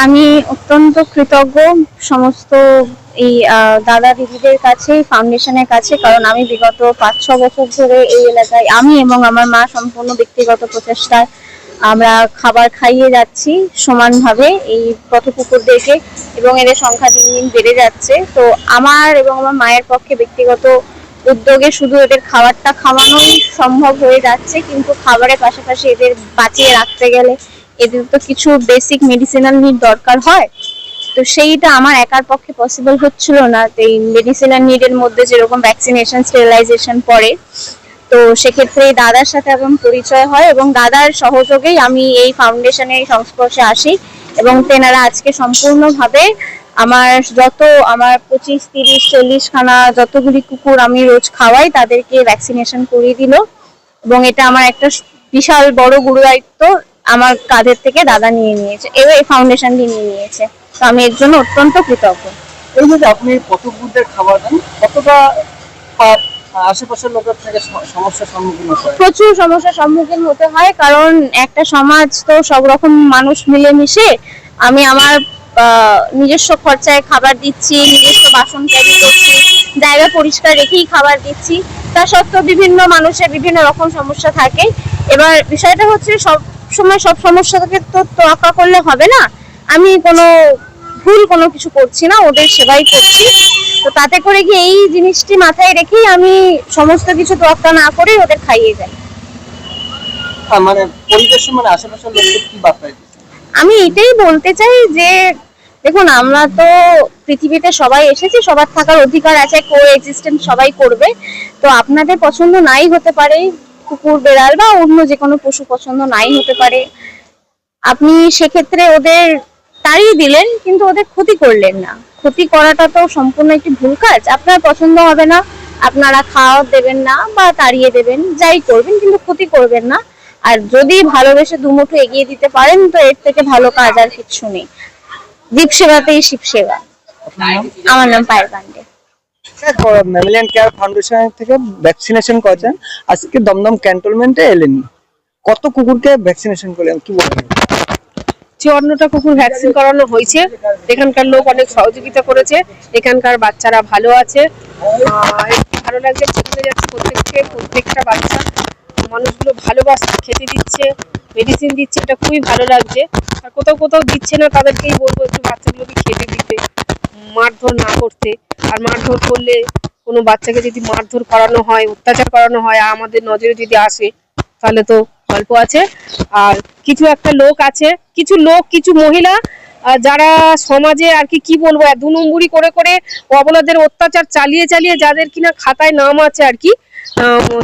আমি অত্যন্ত কৃতজ্ঞ সমস্ত এই দাদা দিদিদের কাছে, ফাউন্ডেশনের কাছে, কারণ আমি বিগত 5-6 বছর ধরে এই এলাকায় আমি এবং আমার মা সম্পূর্ণ ব্যক্তিগত প্রচেষ্টায় আমরা খাবার খাইয়ে যাচ্ছি সমানভাবে এই পথ কুকুরদেরকে, এবং এদের সংখ্যা দিন দিন বেড়ে যাচ্ছে। তো আমার এবং আমার মায়ের পক্ষে ব্যক্তিগত উদ্যোগে শুধু এদের খাবারটা খাওয়ানোই সম্ভব হয়ে যাচ্ছে, কিন্তু খাবারের পাশাপাশি এদের বাঁচিয়ে রাখতে গেলে এদের তো কিছু বেসিক মেডিসিনাল নিড দরকার হয়। তো সেইটা আমার একার পক্ষে পসিবল হচ্ছিল না। তো এই মেডিসিনাল নিডের মধ্যে যেরকম ভ্যাকসিনেশন, স্টেরিলাইজেশন পড়ে, তো সেক্ষেত্রে দাদার সাথে এবং পরিচয় হয় এবং দাদার সহযোগেই আমি এই ফাউন্ডেশনের সংস্পর্শে আসি, এবং তেনারা আজকে সম্পূর্ণভাবে আমার আমার 25-30-40 খানা যতগুলি কুকুর আমি রোজ খাওয়াই তাদেরকে ভ্যাকসিনেশন করিয়ে দিল, এবং এটা আমার একটা বিশাল বড় গুরু দায়িত্ব আমার কাঁধের থেকে দাদা নিয়ে নিয়েছে, এবার এই ফাউন্ডেশন দিয়ে নিয়ে নিয়েছে। তো আমি এর জন্য অত্যন্ত কৃতজ্ঞ। এই যে আপনি পথকুকুরদের খাবার দেন, কতটা আশেপাশের লোকের থেকে সমস্যার সম্মুখীন হতে হয়? প্রচুর সমস্যার সম্মুখীন হতে হয়, কারণ একটা সমাজ তো সব রকম মানুষ মিলেমিশে। আমি আমার নিজস্ব খরচায় খাবার দিচ্ছি, নিজস্ব বাসন ক্যারি করছি, জায়গা পরিষ্কার রেখেই খাবার দিচ্ছি, তা সত্ত্বেও বিভিন্ন মানুষের বিভিন্ন রকম সমস্যা থাকে। এবার বিষয়টা হচ্ছে সব সময় সব সমস্যাকে তো তোয়াক্কা করলে হবে না। আমি কোনো কিছু করছি না, ওদের সেবাই করছি। তো তাতে করে কি এই জিনিসটি মাথায় রেখেই আমি সমস্ত কিছু তোয়াক্কা না করে ওদের খাইয়ে যাই। মানে পরিবেশ মানে আশেপাশের লোকদের কি বার্তা দিচ্ছেন? আমি এটাই বলতে চাই যে দেখুন, আমরা তো পৃথিবীতে সবাই এসেছি, সবার থাকার অধিকার আছে, কো এক্সিস্টেন্স সবাই করবে। তো আপনাদের পছন্দ নাই হতে পারে, কুকুর বেড়াল বা অন্য যে কোনো পশু পছন্দ নাই হতে পারে, আপনি সেক্ষেত্রে ওদের তাড়িয়ে দিলেন কিন্তু ওদের ক্ষতি করলেন না। ক্ষতি করাটা তো সম্পূর্ণ একটি ভুল কাজ। আপনার পছন্দ হবে না, আপনারা খাওয়া দেবেন না বা তাড়িয়ে দেবেন, যাই করবেন, কিন্তু ক্ষতি করবেন না। আর যদি ভালোবেসে দুমুঠো এগিয়ে দিতে পারেন তো এর থেকে ভালো কাজ আর কিছু নেই। জীব সেবাতেই শিব সেবা। আমার নাম পায়েল পান্ডে। ম্যামিলিয়ান কেয়ার ফাউন্ডেশন থেকে ভ্যাকসিনেশন করেছেন, আজকে দমদম ক্যান্টনমেন্টে এলেন, কত কুকুরকে ভ্যাকসিনেশন করলেন কি বলবেন? 54টা কুকুর ভ্যাকসিন করানো হয়েছে। এখানকার লোক অনেক সহযোগিতা করেছে, এখানকার বাচ্চারা ভালো আছে, ভালো লাগছে। চলে যাচ্ছে প্রত্যেকটা বাচ্চা, মানুষগুলো ভালোবাসছে, খেতে দিচ্ছে, মেডিসিন দিচ্ছে, এটা খুবই ভালো লাগছে। আর কোথাও কোথাও দিচ্ছে না, তাদেরকেই বলবো একটু বাচ্চাগুলোকে খেতে দিতে, মারধর না করতে। আর মারধর করলে কোনো বাচ্চাকে যদি মারধর করানো হয়, অত্যাচার করানো হয়, আমাদের নজরে যদি আসে তাহলে তো গল্প আছে। আর কিছু একটা লোক আছে, কিছু মহিলা যারা সমাজে আর কি বলবো, 2 নম্বরি করে অবলাদের অত্যাচার চালিয়ে যাদের কিনা খাতায় নাম আছে, আর কি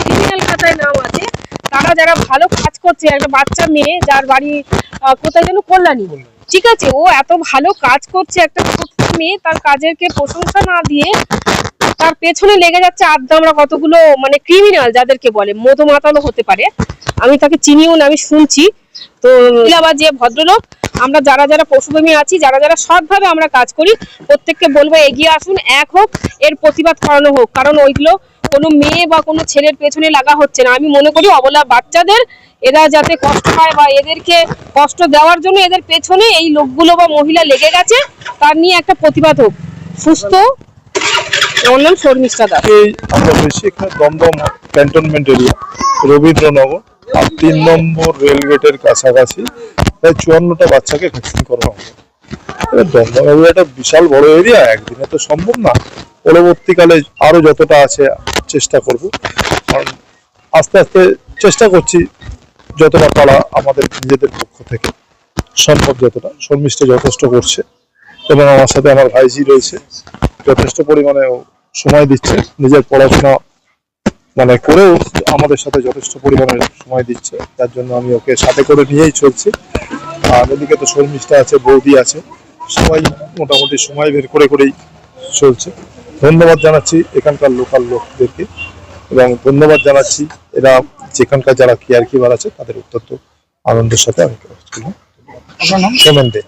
ক্রিমিনাল খাতায় নাম আছে, তারা যারা ভালো কাজ করছে, একটা বাচ্চা মেয়ে যার বাড়ি কোথায় যেন কল্যাণী, ঠিক আছে, ও এত ভালো কাজ করছে, একটা ছোট্ট মেয়ে, তার কাজেরকে প্রশংসা না দিয়ে তার পেছনে লেগে যাচ্ছে আমরা কতগুলো মানে ক্রিমিনাল যাদেরকে বলে, মধু মাতালো হতে পারে, আমি তাকে চিনিও না, আমি শুনছি। তো আবার যে ভদ্রলোক, আমরা যারা পশুপ্রেমী আছি, যারা সৎভাবে আমরা কাজ করি, প্রত্যেককে বলবো এগিয়ে আসুন, এক হোক, এর প্রতিবাদ করানো হোক। কারণ ওইগুলো কোনো মেয়ে বা কোনো ছেলের পেছনে লাগা হচ্ছে না। আমি মনে করি অবলা বাচ্চাদের এরা যাতে কষ্ট পায় বা এদেরকে কষ্ট দেওয়ার জন্য এদের পেছনে এই লোকগুলো বা মহিলা লেগে গেছে, তার নিয়ে একটা প্রতিবাদ হোক। সুস্থ। আমার নাম শর্মিষ্ঠা দাস। আমরা বেশি এখানে দমদম ক্যান্টনমেন্ট এরিয়া, রবীন্দ্রনগর আর 3 নম্বর রেলগেটের কাছাকাছি প্রায় 54টা বাচ্চাকে ভ্যাকসিন করা হবে। দমদম এরিয়াটা বিশাল বড় এরিয়া, একদিনে তো সম্ভব না। পরবর্তীকালে আরো যতটা আছে চেষ্টা করব, কারণ আস্তে আস্তে চেষ্টা করছি যতটা পারা আমাদের নিজেদের পক্ষ থেকে সম্ভব, যতটা। শর্মিষ্ঠা যথেষ্ট করছে এবং আমার সাথে আমার ভাইজি রয়েছে, যথেষ্ট পরিমাণে সময় দিচ্ছে, নিজের পড়াশোনা মানে করেও আমাদের সাথে যথেষ্ট পরিমাণে সময় দিচ্ছে, যার জন্য আমি ওকে সাথে করে নিয়েই চলছি। আর ওদিকে তো শর্মিষ্ঠা আছে, বৌদি আছে, সবাই মোটামুটি সময় বের করেই চলছে। ধন্যবাদ জানাচ্ছি এখানকার লোকাল লোকদেরকে, এবং ধন্যবাদ জানাচ্ছি এরা যেখানকার যারা কেয়ার গিভার আছে তাদের অত্যন্ত আনন্দের সাথে আমি কাজ করলাম। সোমেন দে।